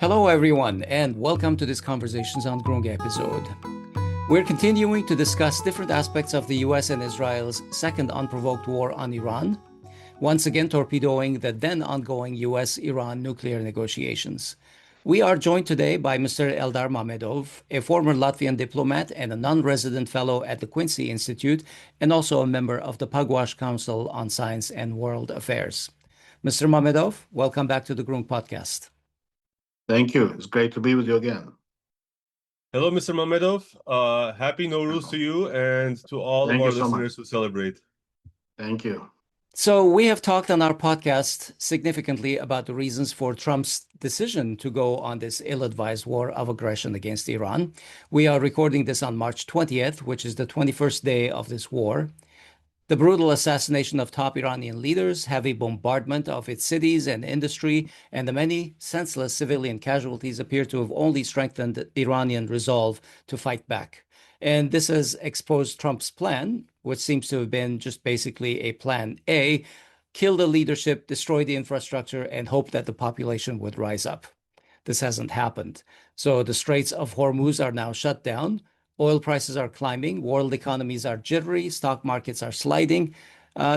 Hello, everyone, and welcome to this Conversations on Groong episode. We're continuing to discuss different aspects of the US and Israel's second unprovoked war on Iran, once again torpedoing the then ongoing US-Iran nuclear negotiations. We are joined today by Mr. Eldar Mamedov, a former Latvian diplomat and a non-resident fellow at the Quincy Institute, and also a member of the Pugwash Council on Science and World Affairs. Mr. Mamedov, welcome back to the Groong podcast. Thank you. It's great to be with you again. Hello, Mr. Mamedov. Happy Nowruz to you and to all of our listeners who celebrate. Thank you. So we have talked on our podcast significantly about the reasons for Trump's decision to go on this ill-advised war of aggression against Iran. We are recording this on March 20th, which is the 21st day of this war. The brutal assassination of top Iranian leaders, heavy bombardment of its cities and industry, and the many senseless civilian casualties appear to have only strengthened Iranian resolve to fight back. And this has exposed Trump's plan, which seems to have been just basically a plan A, kill the leadership, destroy the infrastructure, and hope that the population would rise up. This hasn't happened. So the Straits of Hormuz are now shut down. Oil prices are climbing, world economies are jittery, stock markets are sliding.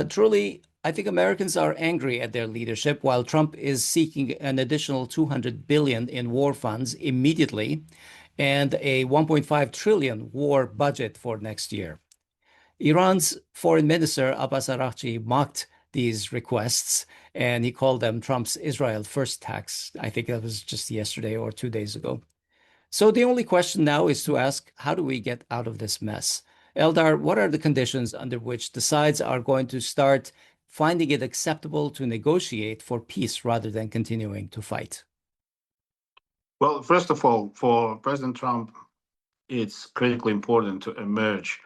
Truly, I think Americans are angry at their leadership, while Trump is seeking an additional $200 billion in war funds immediately and a $1.5 trillion war budget for next year. Iran's foreign minister, Abbas Araghchi, mocked these requests, and he called them Trump's Israel First tax. I think that was just yesterday or 2 days ago. So the only question now is to ask, how do we get out of this mess? Eldar, what are the conditions under which the sides are going to start finding it acceptable to negotiate for peace rather than continuing to fight? Well, first of all, for President Trump, it's critically important to emerge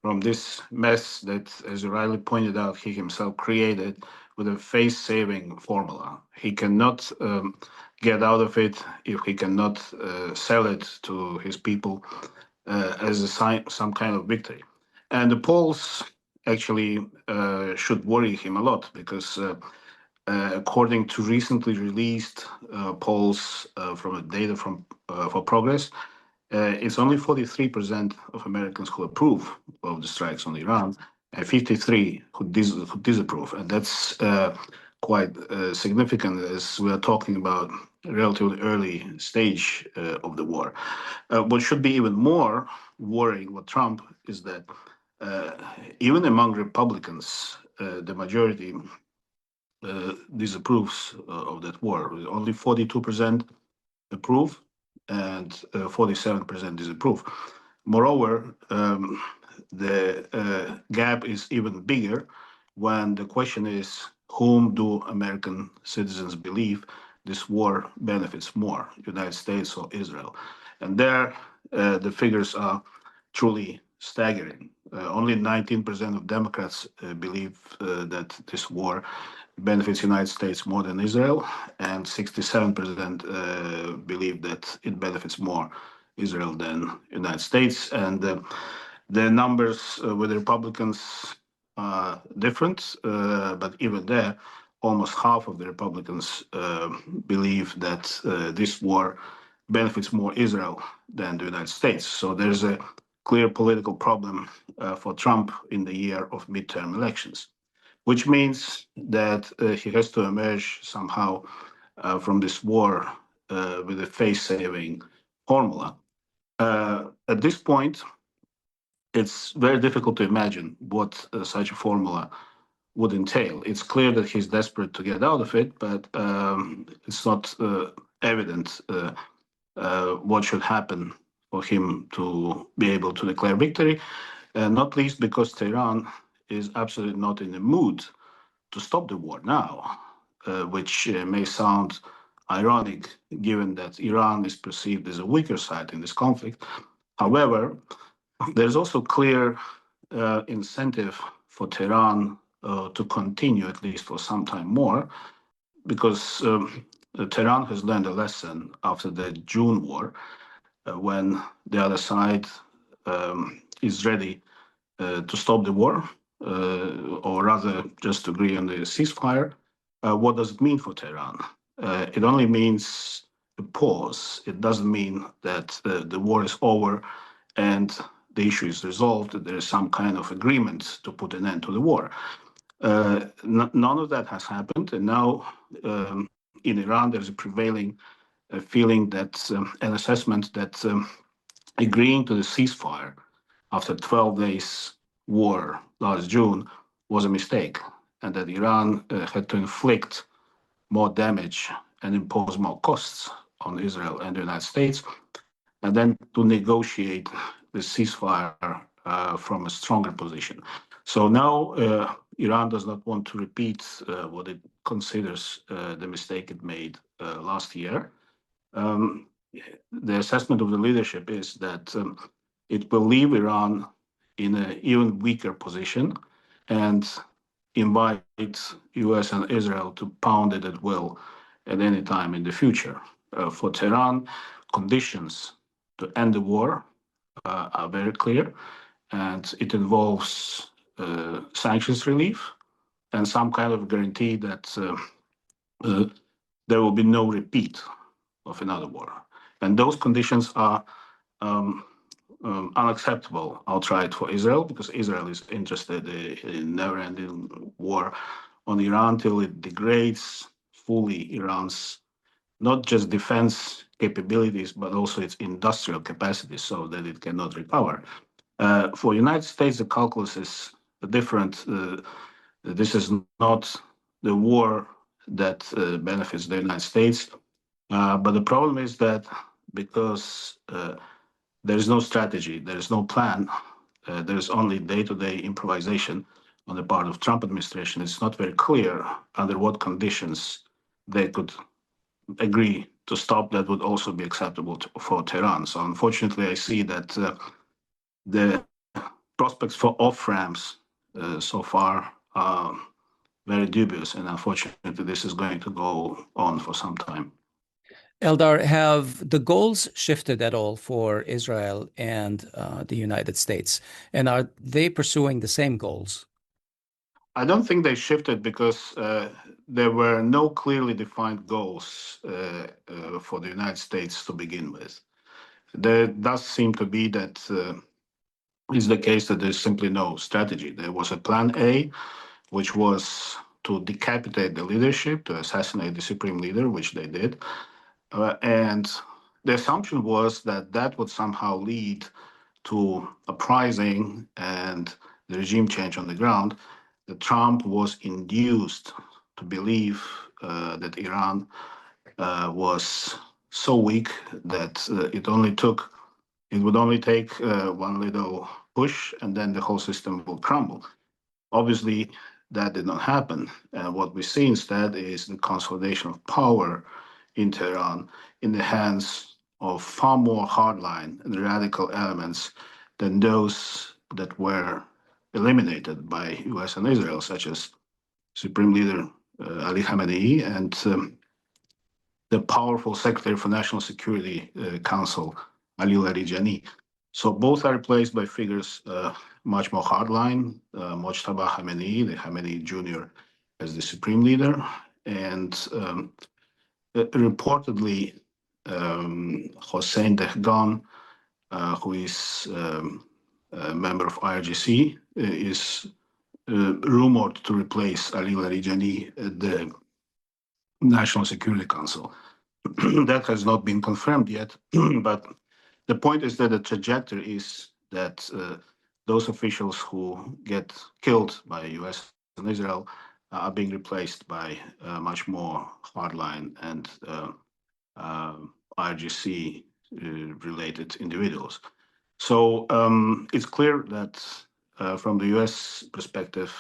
from this mess that, as you rightly pointed out, he himself created with a face-saving formula. He cannot get out of it if he cannot sell it to his people as a sign, some kind of victory. And the polls actually should worry him a lot because according to recently released polls from the data from for Progress, it's only 43% of Americans who approve of the strikes on Iran and 53 who disapprove. And that's quite significant as we are talking about a relatively early stage of the war. What should be even more worrying with Trump is that even among Republicans, the majority disapproves of that war. Only 42% approve and 47% disapprove. Moreover, the gap is even bigger when the question is, whom do American citizens believe this war benefits more, United States or Israel? And there, the figures are truly staggering. Only 19% of Democrats believe that this war benefits United States more than Israel, and 67% believe that it benefits more Israel than United States. And the numbers with the Republicans are different, but even there, almost half of the Republicans believe that this war benefits more Israel than the United States. So there's a clear political problem for Trump in the year of midterm elections, which means that he has to emerge somehow from this war with a face-saving formula. At this point, it's very difficult to imagine what such a formula would entail. It's clear that he's desperate to get out of it, but it's not evident what should happen for him to be able to declare victory, not least because Tehran is absolutely not in the mood to stop the war now, which may sound ironic given that Iran is perceived as a weaker side in this conflict. However, there's also clear incentive for Tehran to continue at least for some time more, because Tehran has learned a lesson after the June war, when the other side is ready to stop the war, or rather just agree on the ceasefire. What does it mean for Tehran? It only means a pause. It doesn't mean that the war is over and the issue is resolved, that there is some kind of agreement to put an end to the war. None of that has happened. And now in Iran, there's a prevailing feeling that an assessment that agreeing to the ceasefire after 12 days war last June was a mistake, and that Iran had to inflict more damage and impose more costs on Israel and the United States, and then to negotiate the ceasefire from a stronger position. So now Iran does not want to repeat what it considers the mistake it made last year. The assessment of the leadership is that it will leave Iran in an even weaker position and invite US and Israel to pound it at will at any time in the future. For Tehran, conditions to end the war are very clear, and it involves sanctions relief and some kind of guarantee that there will be no repeat of another war. And those conditions are unacceptable outright for Israel, because Israel is interested in never-ending war on Iran till it degrades fully Iran's not just defense capabilities, but also its industrial capacity so that it cannot recover. For the United States, the calculus is different. This is not the war that benefits the United States. But the problem is that because there is no strategy, there is no plan, there is only day-to-day improvisation on the part of Trump administration. It's not very clear under what conditions they could agree to stop that would also be acceptable for Tehran. So unfortunately, I see that the prospects for off-ramps so far are very dubious, and unfortunately, this is going to go on for some time. Eldar, have the goals shifted at all for Israel and the United States? And are they pursuing the same goals? I don't think they shifted because there were no clearly defined goals for the United States to begin with. There does seem to be that is the case that there's simply no strategy. There was a plan A, which was to decapitate the leadership, to assassinate the supreme leader, which they did. And the assumption was that that would somehow lead to uprising and the regime change on the ground. That Trump was induced to believe that Iran was so weak that it would only take one little push and then the whole system will crumble. Obviously, that did not happen. And what we see instead is the consolidation of power in Tehran in the hands of far more hardline and radical elements than those that were eliminated by US and Israel, such as Supreme Leader Ali Khamenei and the powerful Secretary for National Security Council, Ali Larijani. So both are replaced by figures much more hardline, Mojtaba Khamenei, the Khamenei Jr. as the Supreme Leader, and reportedly Hossein Dehghan, who is a member of IRGC, is rumored to replace Ali Larijani at the National Security Council. That has not been confirmed yet, but the point is that the trajectory is that those officials who get killed by US and Israel are being replaced by much more hardline and IRGC related individuals. So it's clear that from the US perspective,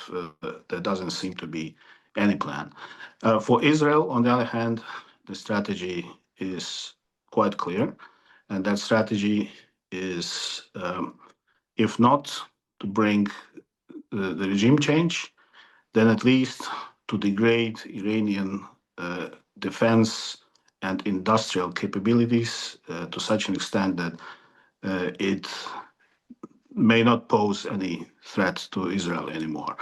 there doesn't seem to be any plan. For Israel, on the other hand, the strategy is quite clear. And that strategy is, if not to bring the regime change, then at least to degrade Iranian defense and industrial capabilities to such an extent that it may not pose any threat to Israel anymore.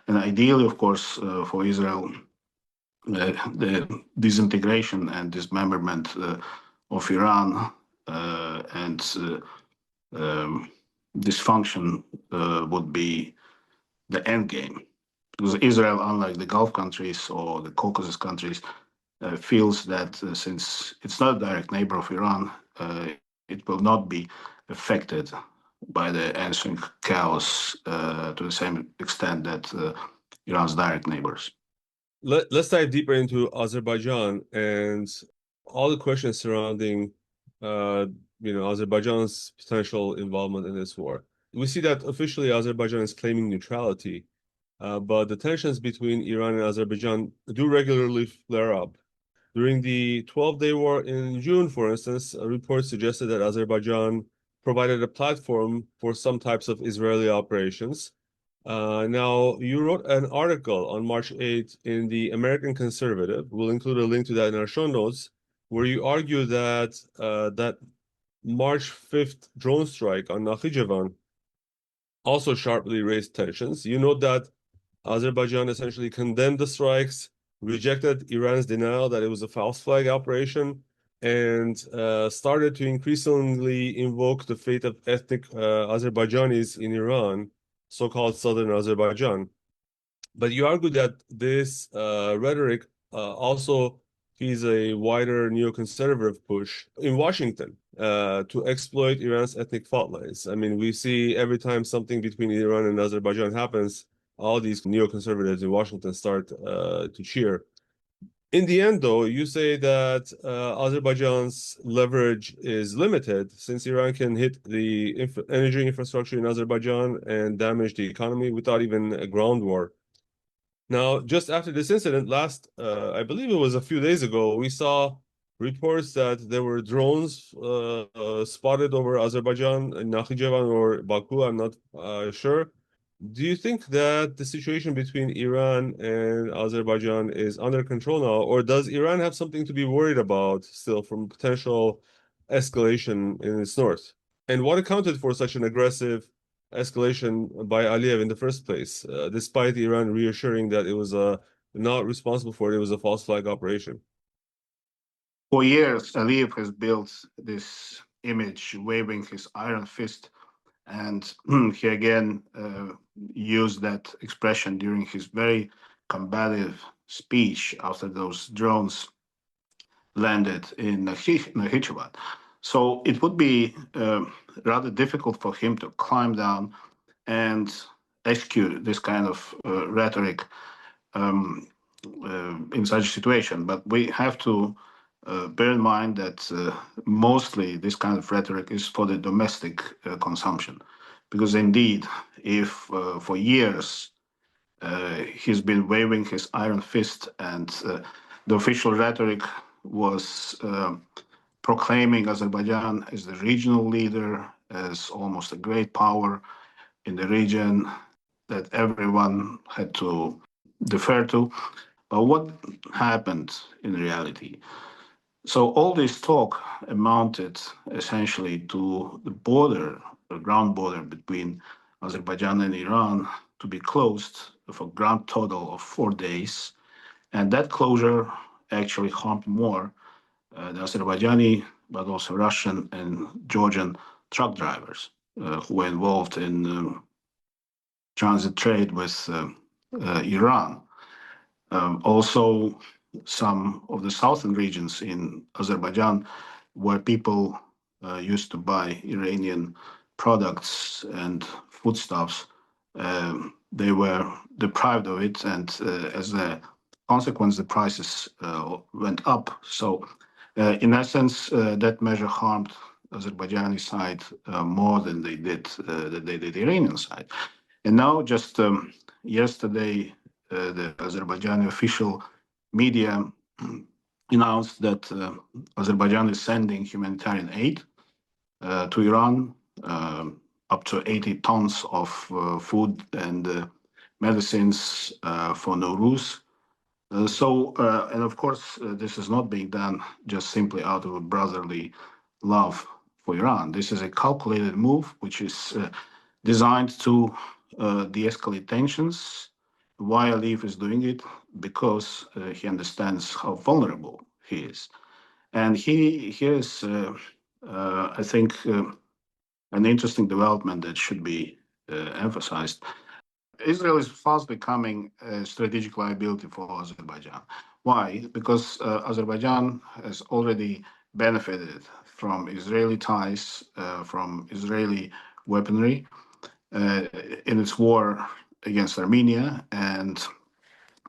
And ideally, of course, for Israel, the disintegration and dismemberment of Iran and dysfunction would be the end game. Because Israel, unlike the Gulf countries or the Caucasus countries, feels that since it's not a direct neighbor of Iran, it will not be affected by the ensuing chaos to the same extent that Iran's direct neighbors. Let's dive deeper into Azerbaijan and all the questions surrounding Azerbaijan's potential involvement in this war. We see that officially Azerbaijan is claiming neutrality, but the tensions between Iran and Azerbaijan do regularly flare up. During the 12-day war in June, for instance, a report suggested that Azerbaijan provided a platform for some types of Israeli operations. Now, you wrote an article on March 8th in the American Conservative. We'll include a link to that in our show notes, where you argue that that March 5th drone strike on Nakhijevan also sharply raised tensions. You note that Azerbaijan essentially condemned the strikes, rejected Iran's denial that it was a false flag operation, and started to increasingly invoke the fate of ethnic Azerbaijanis in Iran, so-called Southern Azerbaijan. But you argue that this rhetoric also feeds a wider neoconservative push in Washington to exploit Iran's ethnic fault lines. I mean, we see every time something between Iran and Azerbaijan happens, all these neoconservatives in Washington start to cheer. In the end, though, you say that Azerbaijan's leverage is limited since Iran can hit the energy infrastructure in Azerbaijan and damage the economy without even a ground war. Now, just after this incident, I believe it was a few days ago, we saw reports that there were drones spotted over Azerbaijan, in Nakhijevan or Baku, I'm not sure. Do you think that the situation between Iran and Azerbaijan is under control now, or does Iran have something to be worried about still from potential escalation in its north? And what accounted for such an aggressive escalation by Aliyev in the first place, despite Iran reassuring that it was not responsible for it, it was a false flag operation? For years, Aliyev has built this image, waving his iron fist, and he again used that expression during his very combative speech after those drones landed in Nakhijevan. So it would be rather difficult for him to climb down and execute this kind of rhetoric in such a situation. But we have to bear in mind that mostly this kind of rhetoric is for the domestic consumption. Because indeed, if for years he's been waving his iron fist and the official rhetoric was proclaiming Azerbaijan as the regional leader, as almost a great power in the region that everyone had to defer to. But what happened in reality? So all this talk amounted essentially to the border, the ground border between Azerbaijan and Iran to be closed for a grand total of 4 days. And that closure actually harmed more the Azerbaijani, but also Russian and Georgian truck drivers who were involved in transit trade with Iran. Also, some of the southern regions in Azerbaijan where people used to buy Iranian products and foodstuffs, they were deprived of it, and as a consequence, the prices went up. So, in essence, that measure harmed Azerbaijani side more than they did the Iranian side. And now, just yesterday, the Azerbaijani official media announced that Azerbaijan is sending humanitarian aid to Iran, up to 80 tons of food and medicines for Nowruz. And of course, this is not being done just simply out of a brotherly love for Iran. This is a calculated move, which is designed to de-escalate tensions. Why Aliyev is doing it? Because he understands how vulnerable he is. And here's, I think, an interesting development that should be emphasized. Israel is fast becoming a strategic liability for Azerbaijan. Why? Because Azerbaijan has already benefited from Israeli ties, from Israeli weaponry in its war against Armenia, and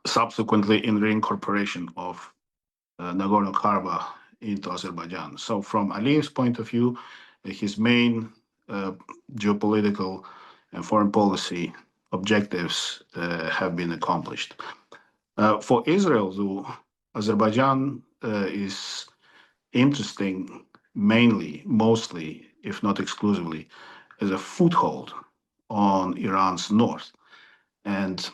subsequently in reincorporation of Nagorno-Karabakh into Azerbaijan. So from Aliyev's point of view, his main geopolitical and foreign policy objectives have been accomplished. For Israel, though, Azerbaijan is interesting mainly, mostly, if not exclusively, as a foothold on Iran's north. And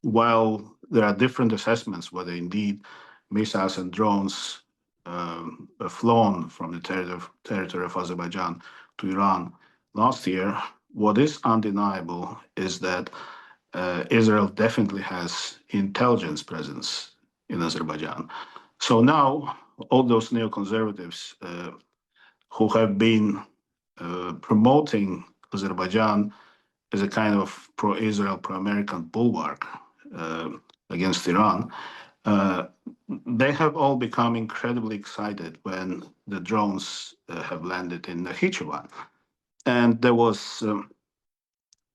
while there are different assessments whether indeed missiles and drones flown from the territory of Azerbaijan to Iran last year, what is undeniable is that Israel definitely has intelligence presence in Azerbaijan. So now all those neoconservatives who have been promoting Azerbaijan as a kind of pro-Israel, pro-American bulwark against Iran, they have all become incredibly excited when the drones have landed in Nakhijevan. And there was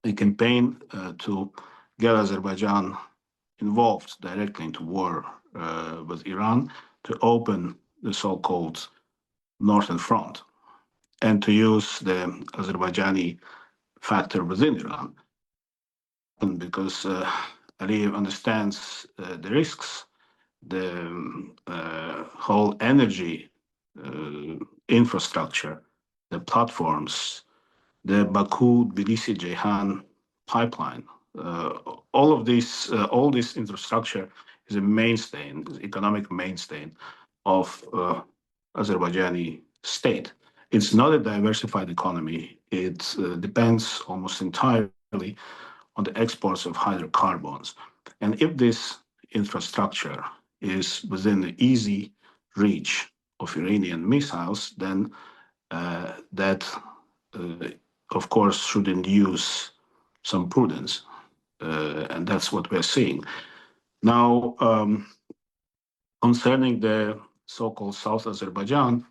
a campaign to get Azerbaijan involved directly into war with Iran to open the so-called Northern Front and to use the Azerbaijani factor within Iran. Because Aliyev understands the risks, the whole energy infrastructure, the platforms, the Baku-Tbilisi-Ceyhan pipeline. All this infrastructure is a mainstay, economic mainstay of Azerbaijani state. It's not a diversified economy. It depends almost entirely on the exports of hydrocarbons. And if this infrastructure is within the easy reach of Iranian missiles, then that, of course, should induce some prudence. And that's what we're seeing. Now, concerning the so-called South Azerbaijan,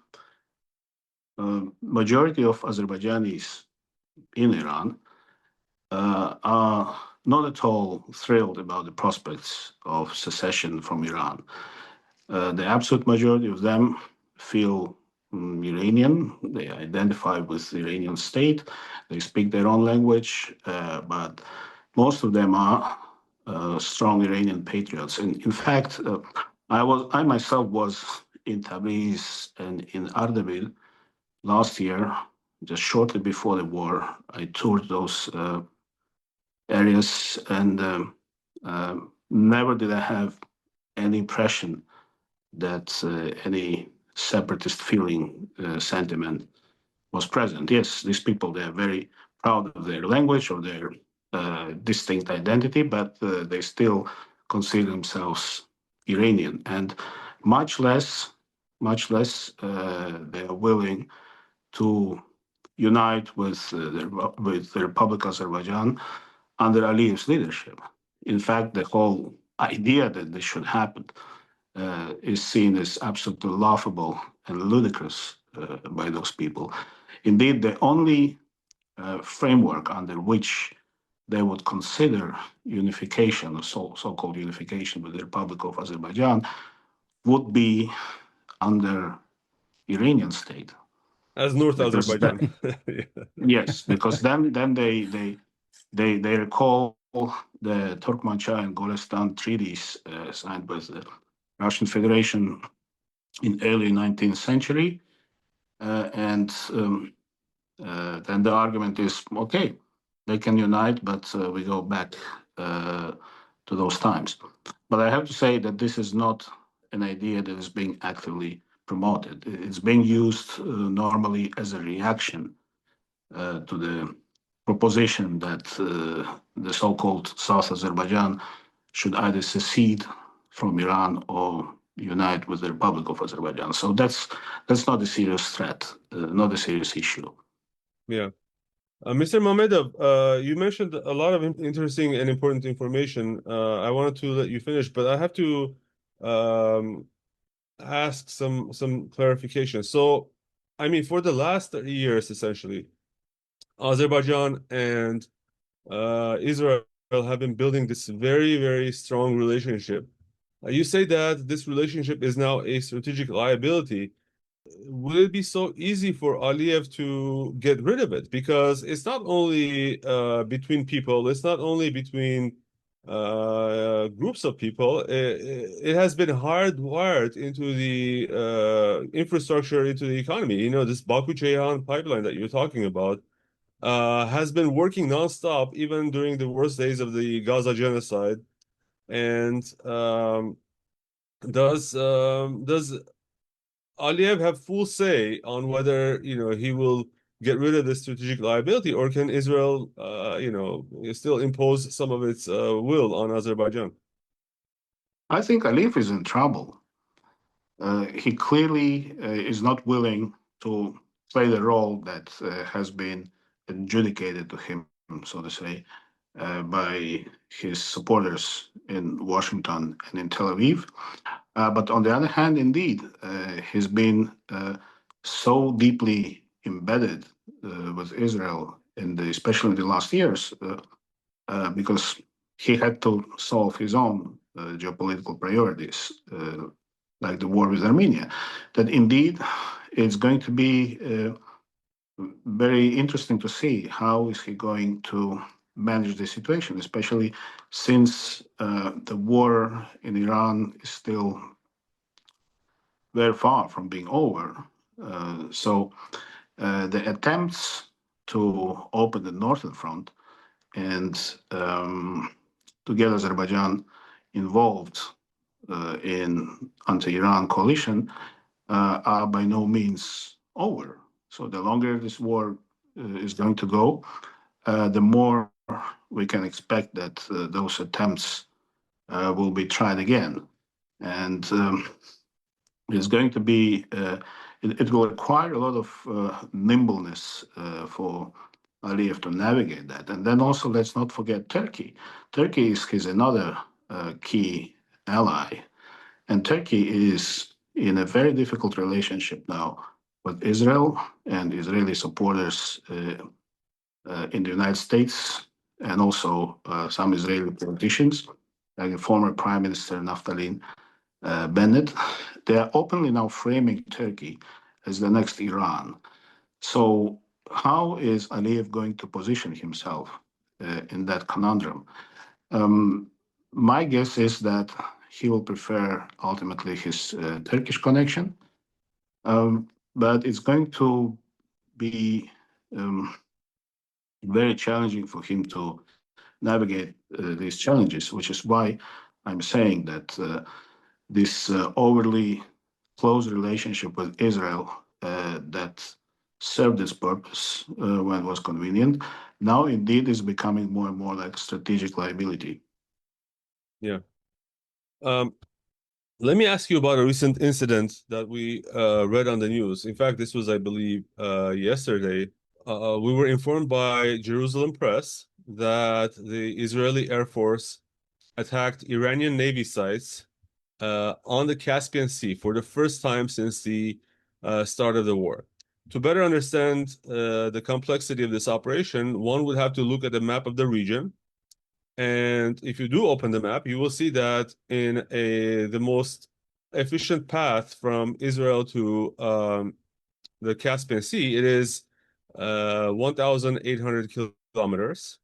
majority of Azerbaijanis in Iran are not at all thrilled about the prospects of secession from Iran. The absolute majority of them feel Iranian. They identify with the Iranian state. They speak their own language, but most of them are strong Iranian patriots. And in fact, I myself was in Tabriz and in Ardabil last year, just shortly before the war. I toured those areas, and never did I have any impression that any separatist feeling, sentiment was present. Yes, these people, they are very proud of their language or their distinct identity, but they still consider themselves Iranian, and much less they are willing to unite with the Republic of Azerbaijan under Aliyev's leadership. In fact, the whole idea that this should happen is seen as absolutely laughable and ludicrous by those people. Indeed, the only framework under which they would consider unification, or so-called unification with the Republic of Azerbaijan, would be under Iranian state. As North Azerbaijan. Yes, because then they recall the Turkmenchai and Golestan treaties signed with the Russian Federation in early 19th century, and then the argument is, okay, they can unite, but we go back to those times. But I have to say that this is not an idea that is being actively promoted. It's being used normally as a reaction to the proposition that the so-called South Azerbaijan should either secede from Iran or unite with the Republic of Azerbaijan. So that's not a serious threat, not a serious issue. Yeah. Mr. Mamedov, you mentioned a lot of interesting and important information. I wanted to let you finish, but I have to um, ask some clarification. So, I mean, for the last 30 years, essentially, Azerbaijan and Israel have been building this very, very strong relationship. You say that this relationship is now a strategic liability. Would it be so easy for Aliyev to get rid of it? Because it's not only between people, it's not only between groups of people. It has been hardwired into the infrastructure, into the economy. You know, this Baku-Ceyhan pipeline that you're talking about has been working nonstop, even during the worst days of the Gaza genocide. And does Aliyev have full say on whether, you know, he will get rid of the strategic liability, or can Israel, you know, still impose some of its will on Azerbaijan? I think Aliyev is in trouble. He clearly is not willing to play the role that has been adjudicated to him, so to say, by his supporters in Washington and in Tel Aviv. But on the other hand, indeed, he's been so deeply embedded with Israel, especially in the last years, because he had to solve his own geopolitical priorities, like the war with Armenia, that indeed it's going to be very interesting to see how is he going to manage the situation, especially since the war in Iran is still very far from being over. The attempts to open the northern front and to get Azerbaijan involved in anti-Iran coalition are by no means over. So the longer this war is going to go, the more we can expect that those attempts will be tried again. And it's going to be, it will require a lot of nimbleness for Aliyev to navigate that. And then also, let's not forget Turkey. Turkey is another key ally. And Turkey is in a very difficult relationship now with Israel and Israeli supporters in the United States, and also some Israeli politicians, like the former Prime Minister Naftali Bennett. They are openly now framing Turkey as the next Iran. So, how is Aliyev going to position himself in that conundrum? My guess is that he will prefer ultimately his Turkish connection, but it's going to be very challenging for him to navigate these challenges, which is why I'm saying that this overly close relationship with Israel that served its purpose when it was convenient, now indeed is becoming more and more like a strategic liability. Yeah. Let me ask you about a recent incident that we read on the news. In fact, this was, I believe, yesterday. We were informed by Jerusalem Press that the Israeli Air Force attacked Iranian Navy sites on the Caspian Sea for the first time since the start of the war. To better understand the complexity of this operation, one would have to look at the map of the region. And if you do open the map, you will see that in the most efficient path from Israel to the Caspian Sea, it is 1,800 kilometers.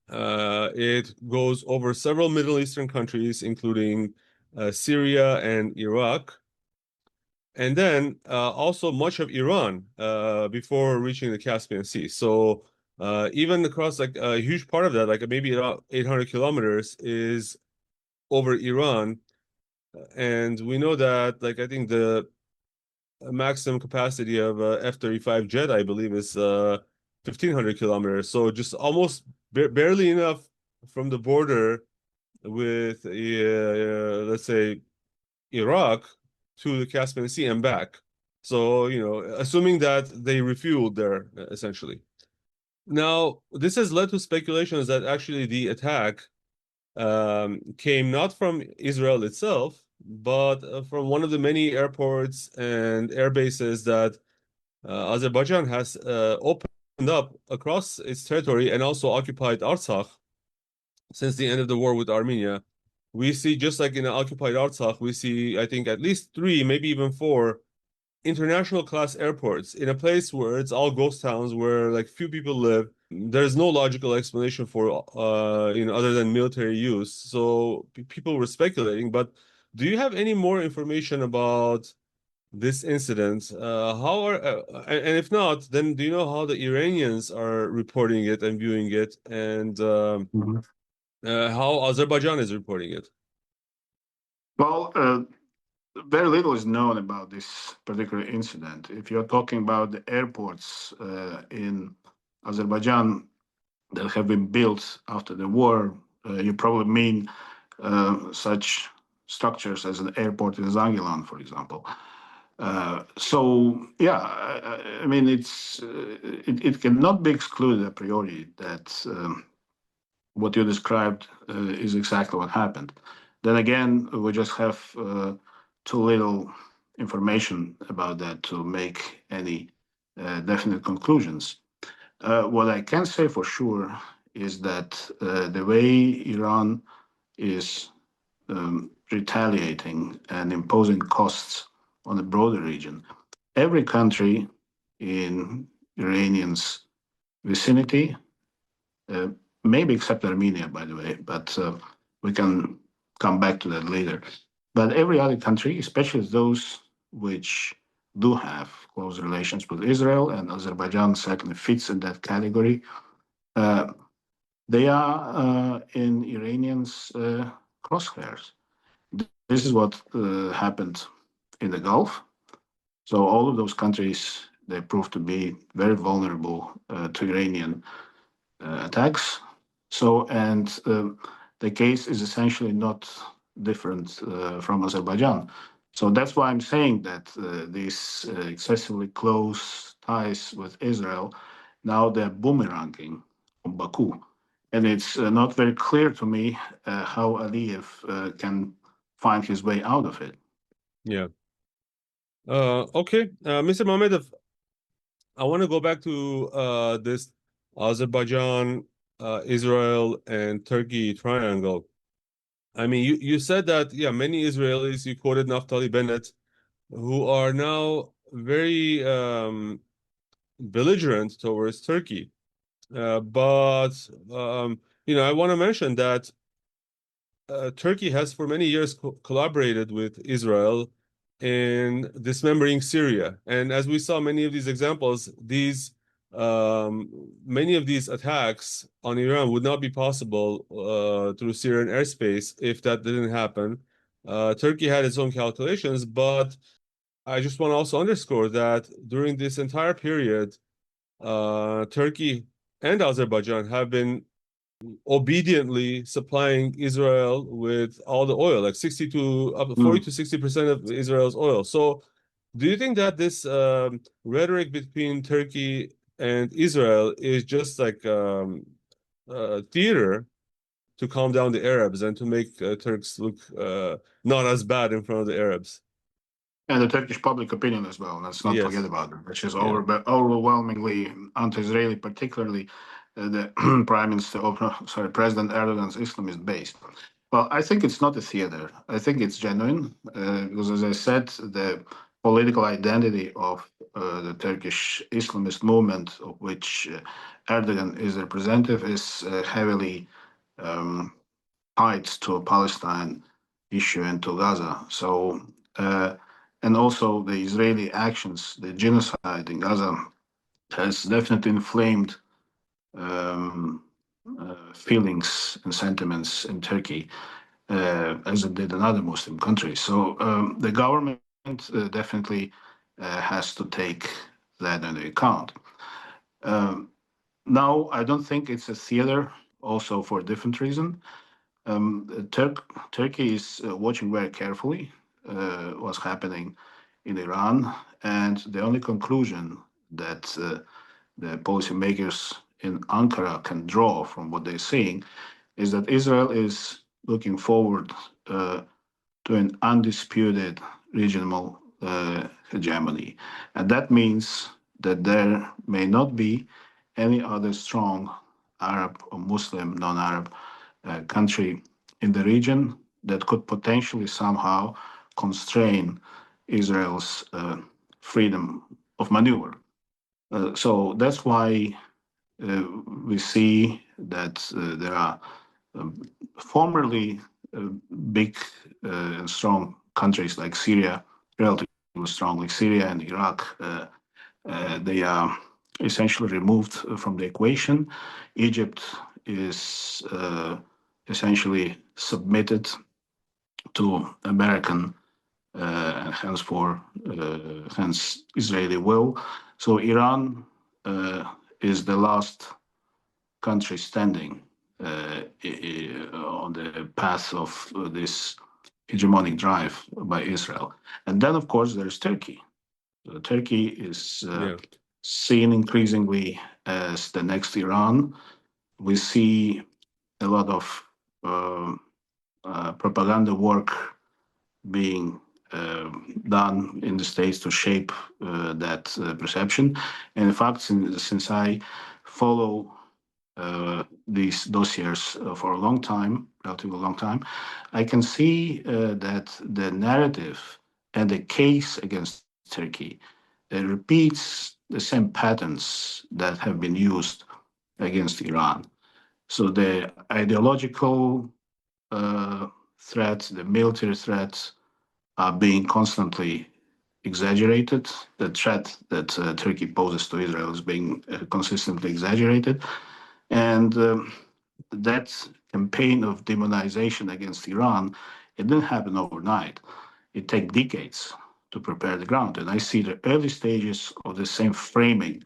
It goes over several Middle Eastern countries, including Syria and Iraq, and then also much of Iran before reaching the Caspian Sea. So even across like a huge part of that, like maybe about 800 kilometers, is over Iran. And we know that, like, I think the maximum capacity of F-35 jet, I believe, is 1,500 kilometers. So just almost barely enough from the border with, let's say, Iraq to the Caspian Sea and back. So, assuming that they refueled there, essentially. Now, this has led to speculations that actually the attack came not from Israel itself, but from one of the many airports and air bases that Azerbaijan has opened up across its territory and also occupied Artsakh since the end of the war with Armenia. We see, just like in the occupied Artsakh, we see, I think, at least 3, maybe even 4 international class airports in a place where it's all ghost towns where like few people live. There's no logical explanation for other than military use. So people were speculating, but do you have any more information about this incident? And if not, then do you know how the Iranians are reporting it and viewing it, and how Azerbaijan is reporting it? Well, very little is known about this particular incident. If you're talking about the airports in Azerbaijan that have been built after the war, you probably mean such structures as an airport in Zangilan, for example. So yeah, I mean, it cannot be excluded a priori that what you described is exactly what happened. Then again, we just have too little information about that to make any definite conclusions. What I can say for sure is that the way Iran is retaliating and imposing costs on the broader region, every country in Iranians' vicinity, maybe except Armenia, by the way, but we can come back to that later. But every other country, especially those which do have close relations with Israel, and Azerbaijan certainly fits in that category, they are in Iranians' crosshairs. This is what happened in the Gulf. So all of those countries, they proved to be very vulnerable to Iranian attacks. So, and the case is essentially not different from Azerbaijan. So that's why I'm saying that these excessively close ties with Israel, now they're boomeranging on Baku. And it's not very clear to me how Aliyev can find his way out of it. Yeah. Okay. Mr. Mamedov, I want to go back to this Azerbaijan, Israel, and Turkey triangle. I mean, you said that, yeah, many Israelis, you quoted Naftali Bennett, who are now very belligerent towards Turkey. But I want to mention that Turkey has for many years collaborated with Israel in dismembering Syria. And as we saw many of these examples, many of these attacks on Iran would not be possible through Syrian airspace if that didn't happen. Turkey had its own calculations, but I just want to also underscore that during this entire period, Turkey and Azerbaijan have been obediently supplying Israel with all the oil, like 60 to up to 40 to 60% of Israel's oil. So, do you think that this rhetoric between Turkey and Israel is just like theater to calm down the Arabs and to make Turks look not as bad in front of the Arabs? And the Turkish public opinion as well. Let's not forget Yes. about it, which is Yeah. overwhelmingly anti-Israeli, particularly the President Erdogan's Islamist base. Well, I think it's not a theater. I think it's genuine because, as I said, the political identity of the Turkish Islamist movement, of which Erdogan is a representative, is heavily tied to a Palestine issue and to Gaza. So. And also the Israeli actions, the genocide in Gaza, has definitely inflamed feelings and sentiments in Turkey, as it did in other Muslim countries. So the government definitely has to take that into account. Now, I don't think it's a theater, also for a different reason. Turkey is watching very carefully was happening in Iran, and the only conclusion that the policymakers in Ankara can draw from what they're seeing is that Israel is looking forward to an undisputed regional hegemony. And that means that there may not be any other strong Arab or Muslim, non-Arab country in the region that could potentially somehow constrain Israel's freedom of maneuver. So that's why we see that there are formerly big and strong countries like Syria, relatively strong, like Syria and Iraq. They are essentially removed from the equation. Egypt is essentially submitted to American and hence Israeli will. So Iran is the last country standing on the path of this hegemonic drive by Israel. And then, of course, there's Turkey. Turkey is seen increasingly as the next Iran. We see a lot of propaganda work being done in the States to shape that perception. And in fact, since I follow these dossiers for a long time, relatively long time, I can see that the narrative and the case against Turkey repeats the same patterns that have been used against Iran. So the ideological threats, the military threats are being constantly exaggerated. The threat that Turkey poses to Israel is being consistently exaggerated. And that campaign of demonization against Iran, it didn't happen overnight. It takes decades to prepare the ground. And I see the early stages of the same framing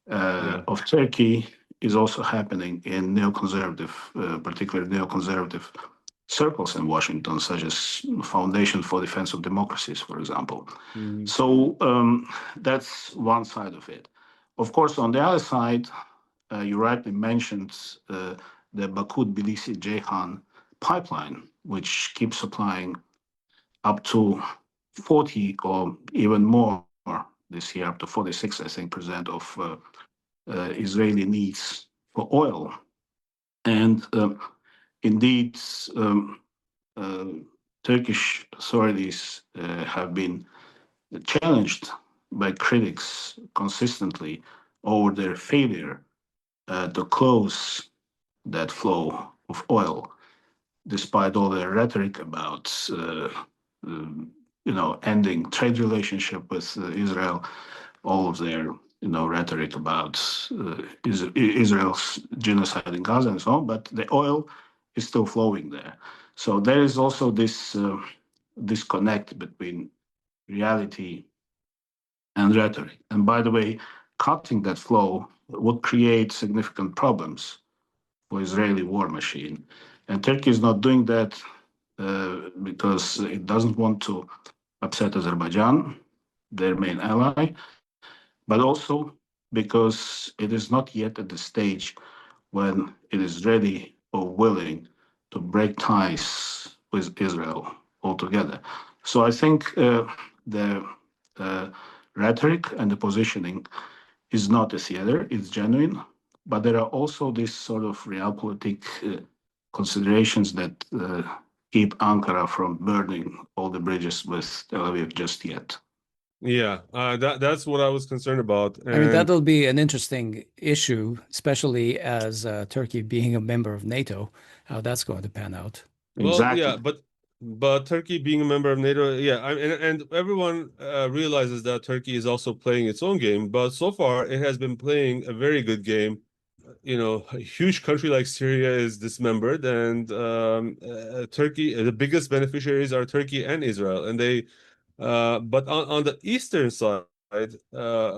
of Turkey is also happening in neoconservative, particularly neoconservative circles in Washington, such as Foundation for Defense of Democracies, for example. So that's one side of it. Of course, on the other side, you rightly mentioned the Baku-Tbilisi-Ceyhan pipeline, which keeps supplying up to 40 or even more this year, up to 46, I think, percent of Israeli needs for oil. And indeed, Turkish authorities have been challenged by critics consistently over their failure to close that flow of oil, despite all their rhetoric about ending trade relationship with Israel, all of their rhetoric about Israel's genocide in Gaza and so on, but the oil is still flowing there. So there is also this disconnect between reality and rhetoric. And by the way, cutting that flow would create significant problems for Israeli war machine. And Turkey is not doing that because it doesn't want to upset Azerbaijan, their main ally, but also because it is not yet at the stage when it is ready or willing to break ties with Israel altogether. So I think the rhetoric and the positioning is not a theater, it's genuine, but there are also these sort of realpolitik considerations that keep Ankara from burning all the bridges with Tel Aviv just yet. Yeah, that's what I was concerned about. I mean, that'll be an interesting issue, especially as Turkey being a member of NATO, how that's going to pan out. Well, Exactly. yeah, but Turkey being a member of NATO, yeah, and everyone realizes that Turkey is also playing its own game, but so far it has been playing a very good game. A huge country like Syria is dismembered, and Turkey, the biggest beneficiaries are Turkey and Israel, and but on the eastern side,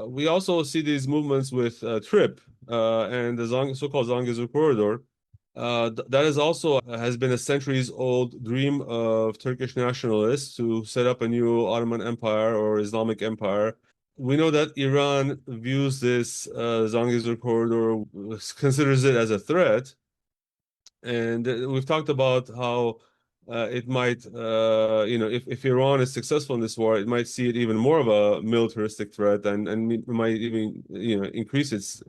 we also see these movements with TRIP and the so-called Zangezur corridor. That is also has been a centuries-old dream of Turkish nationalists to set up a new Ottoman Empire or Islamic Empire. We know that Iran views this Zangezur corridor, considers it as a threat, and we've talked about how it might, if Iran is successful in this war, it might see it even more of a militaristic threat, and it might even, increase its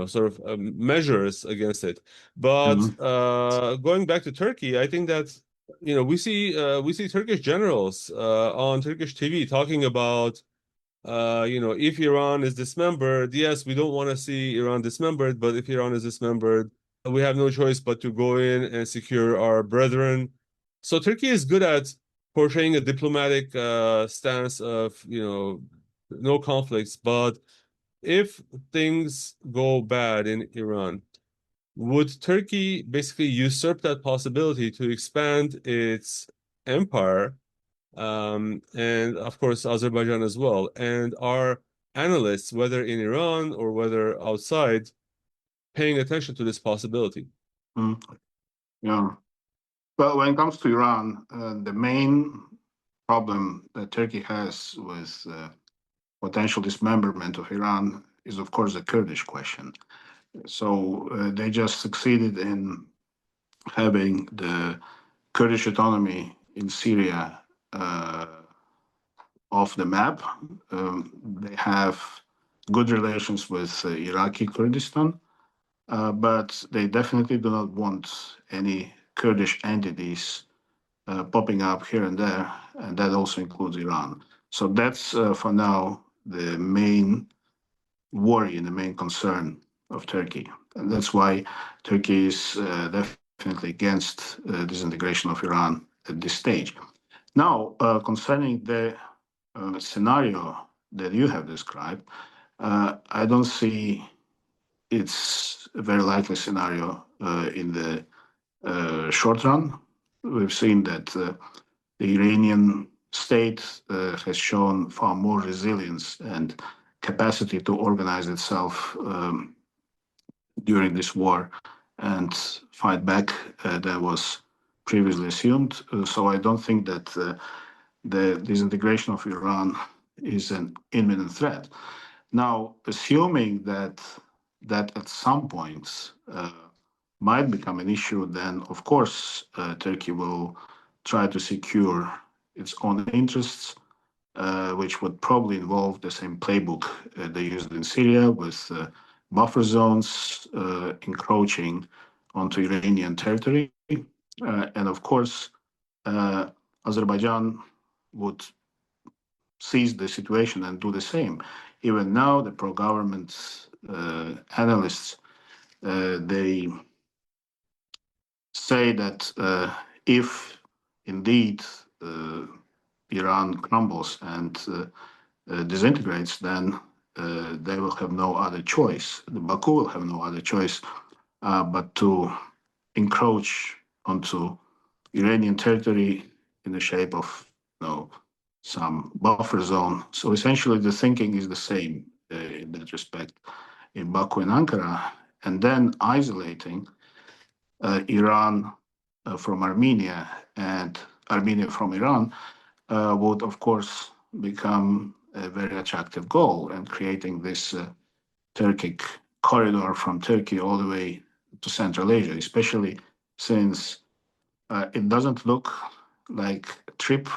sort of measures against it. But going back to Turkey, I think that we see Turkish generals on Turkish TV talking about if Iran is dismembered, yes, we don't want to see Iran dismembered, but if Iran is dismembered, we have no choice but to go in and secure our brethren. So Turkey is good at portraying a diplomatic stance of no conflicts, but if things go bad in Iran, would Turkey basically usurp that possibility to expand its empire, and of course Azerbaijan as well? And are analysts, whether in Iran or whether outside, paying attention to this possibility? Yeah. Well, when it comes to Iran, the main problem that Turkey has with potential dismemberment of Iran is, of course, the Kurdish question. So they just succeeded in having the Kurdish autonomy in Syria off the map. They have good relations with Iraqi Kurdistan, but they definitely do not want any Kurdish entities popping up here and there, and that also includes Iran. So that's for now the main worry and the main concern of Turkey. And that's why Turkey is definitely against disintegration of Iran at this stage. Now, concerning the scenario that you have described, I don't see it's a very likely scenario in the short run. We've seen that the Iranian state has shown far more resilience and capacity to organize itself during this war and fight back than was previously assumed. So I don't think that the disintegration of Iran is an imminent threat. Now, assuming that at some point might become an issue, then of course Turkey will try to secure its own interests, which would probably involve the same playbook they used in Syria with buffer zones encroaching onto Iranian territory. And of course, Azerbaijan would seize the situation and do the same. Even now, the pro-government analysts, they say that if indeed Iran crumbles and disintegrates, then they will have no other choice. The Baku will have no other choice but to encroach onto Iranian territory in the shape of some buffer zone. So essentially, the thinking is the same in that respect in Baku and Ankara, and then isolating Iran from Armenia and Armenia from Iran would, of course, become a very attractive goal, and creating this Turkic corridor from Turkey all the way to Central Asia, especially since it doesn't look like a trip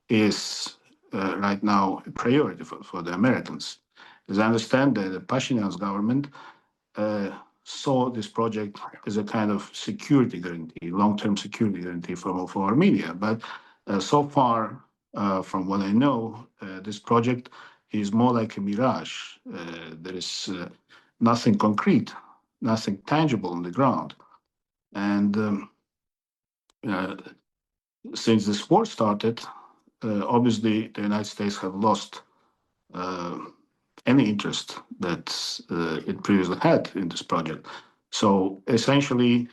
is right now a priority for the Americans. As I understand, the Pashinyan's government saw this project as a kind of security guarantee, long-term security guarantee for Armenia. But so far, from what I know, this project is more like a mirage. There is nothing concrete, nothing tangible on the ground. And since this war started, obviously the United States have lost any interest that it previously had in this project. So essentially,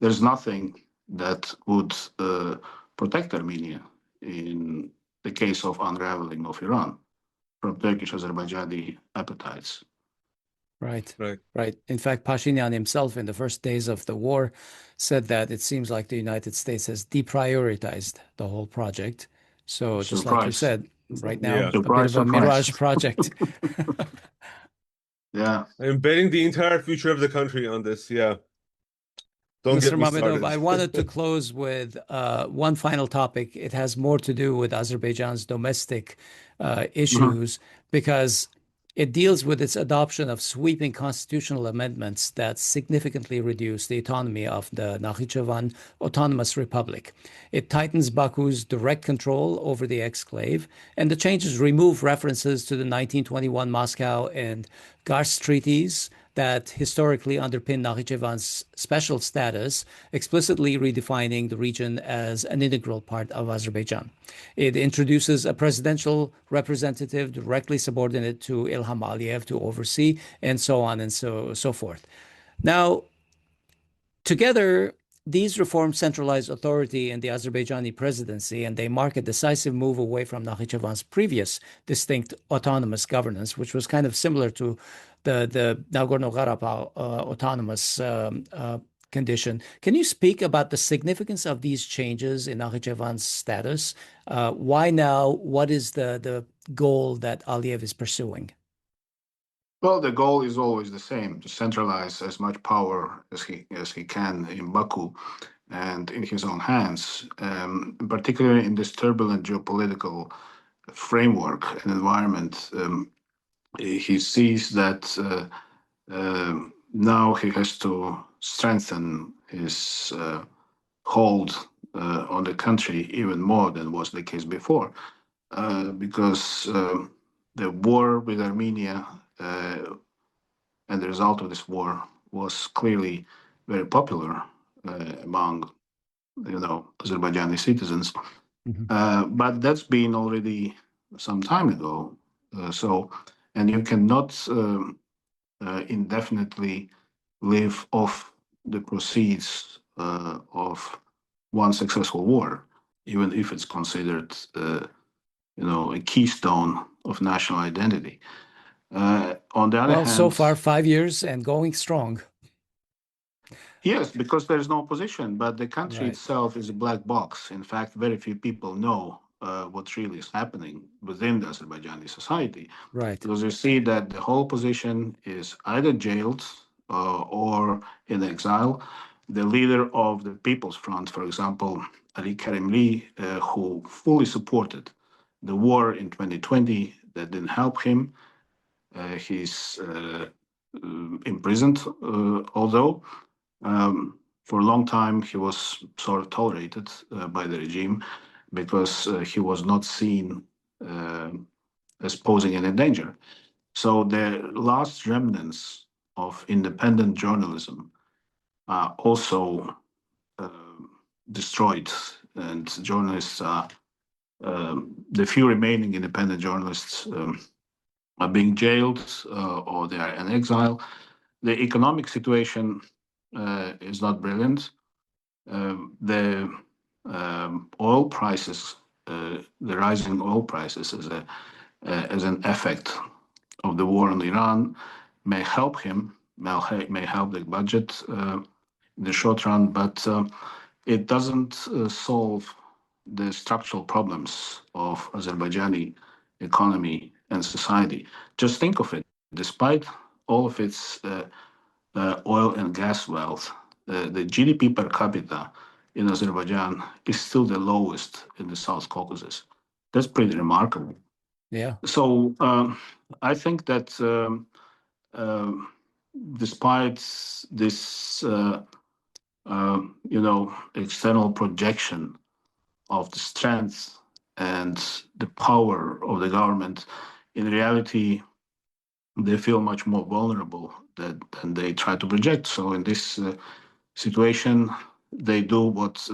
there's nothing that would protect Armenia in the case of unraveling of Iran from Turkish Azerbaijani appetites. Right. Right. Right. In fact, Pashinyan himself, in the first days of the war, said that it seems like the United States has deprioritized the whole project. So just like you Surprise. said, right now, Yeah. a bit Surprise, of a surprise. mirage project. Yeah. I'm betting the entire future of the country on this. Yeah. Don't Mr. get me Mamedov, I started. wanted to close with one final topic. It has more to do with Azerbaijan's domestic Mhm. issues because it deals with its adoption of sweeping constitutional amendments that significantly reduce the autonomy of the Nakhijevan Autonomous Republic. It tightens Baku's direct control over the exclave, and the changes remove references to the 1921 Moscow and Garst treaties that historically underpin Nakhijevan's special status, explicitly redefining the region as an integral part of Azerbaijan. It introduces a presidential representative directly subordinate to Ilham Aliyev to oversee, and so on and so forth. Now, together, these reforms centralize authority in the Azerbaijani presidency, and they mark a decisive move away from Nakhichevan's previous distinct autonomous governance, which was kind of similar to the Nagorno-Karabakh autonomous condition. Can you speak about the significance of these changes in Nakhichevan's status? Why now? What is the goal that Aliyev is pursuing? Well, the goal is always the same: to centralize as much power as he can in Baku and in his own hands, particularly in this turbulent geopolitical framework and environment. He sees that now he has to strengthen his hold on the country even more than was the case before, because the war with Armenia and the result of this war was clearly very popular among Azerbaijani citizens. Mhm. But that's been already some time ago. And you cannot indefinitely live off the proceeds of one successful war, even if it's considered, a keystone of national identity. On the other Well, so hand, far, 5 years and going strong. yes, because there is no opposition, but the country Right. itself is a black box. In fact, very few people know what really is happening within the Azerbaijani society, Right. because you see that the whole opposition is either jailed or in exile. The leader of the People's Front, for example, Ali Karimli, who fully supported the war in 2020, that didn't help him. He's imprisoned, although for a long time he was sort of tolerated by the regime because he was not seen as posing any danger. So the last remnants of independent journalism are also uh, destroyed, and journalists are the few remaining independent journalists are being jailed or they are in exile. The economic situation is not brilliant. The oil prices, the rising oil prices, as an effect of the war on Iran, may help him, may help the budget in the short run, but it doesn't solve the structural problems of Azerbaijani economy and society. Just think of it: despite all of its oil and gas wealth, the GDP per capita in Azerbaijan is still the lowest in the South Caucasus. That's pretty remarkable. Yeah. So I think that um, despite this, external projection of the strength and the power of the government, in reality, they feel much more vulnerable than they try to project. So in this situation, they do what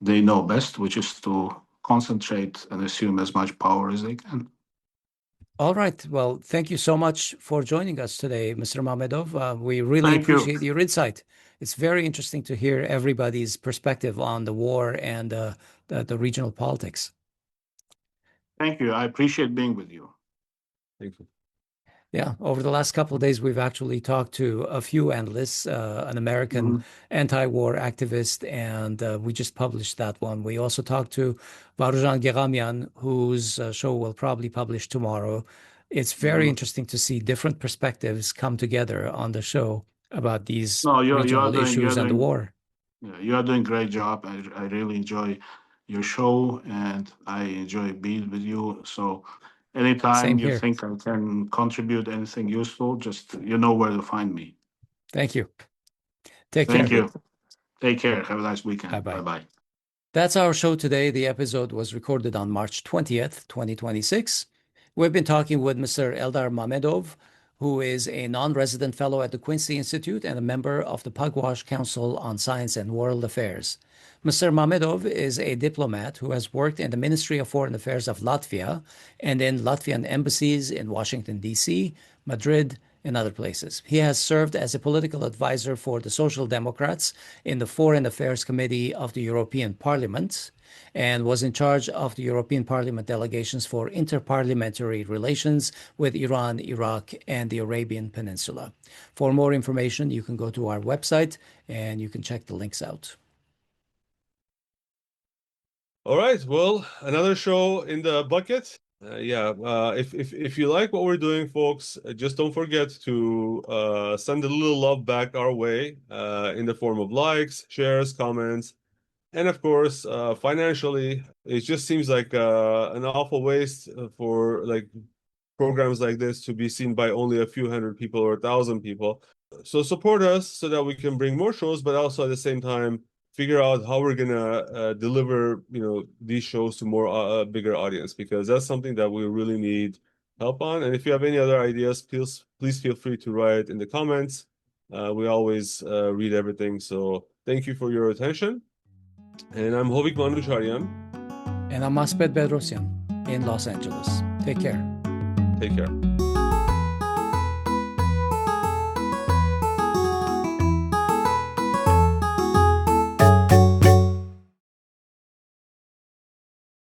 they know best, which is to concentrate and assume as much power as they can. All right. Well, thank you so much for joining us today, Mr. Mamedov. We really Thank you. appreciate your insight. It's very interesting to hear everybody's perspective on the war and the regional politics. Thank you. I appreciate being with you. Thank you. Yeah, over the last couple of days, we've actually talked to a few analysts, an American anti-war activist, and we just published that one. We also talked to Varujan Geramian, whose show will probably publish tomorrow. It's very interesting to see different perspectives come together on the show about these No, regional issues and the war. yeah, you are doing great job. I really enjoy your show, and I enjoy being with you. So anytime Same you here. think I can contribute anything useful, just you know where to find me. Thank you. Take Thank care. you. Take care. Have a nice weekend. Bye-bye. Bye-bye. That's our show today. The episode was recorded on March 20th, 2026. We've been talking with Mr. Eldar Mamedov, who is a non-resident fellow at the Quincy Institute and a member of the Pugwash Council on Science and World Affairs. Mr. Mamedov is a diplomat who has worked in the Ministry of Foreign Affairs of Latvia and in Latvian embassies in Washington, D.C., Madrid, and other places. He has served as a political advisor for the Social Democrats in the Foreign Affairs Committee of the European Parliament and was in charge of the European Parliament delegations for interparliamentary relations with Iran, Iraq, and the Arabian Peninsula. For more information, you can go to our website and you can check the links out. All right, well, another show in the bucket. If you like what we're doing, folks, just don't forget to send a little love back our way in the form of likes, shares, comments, and of course, financially. It just seems like an awful waste for like programs like this to be seen by only a few hundred people or 1,000 people. So support us so that we can bring more shows, but also at the same time figure out how we're gonna deliver, these shows to more bigger audience, because that's something that we really need help on. And if you have any other ideas, please feel free to write in the comments. We always read everything. So thank you for your attention. And I'm Hovik Manucharyan. And I'm Asbed Bedrossian in Los Angeles. Take care. Take care.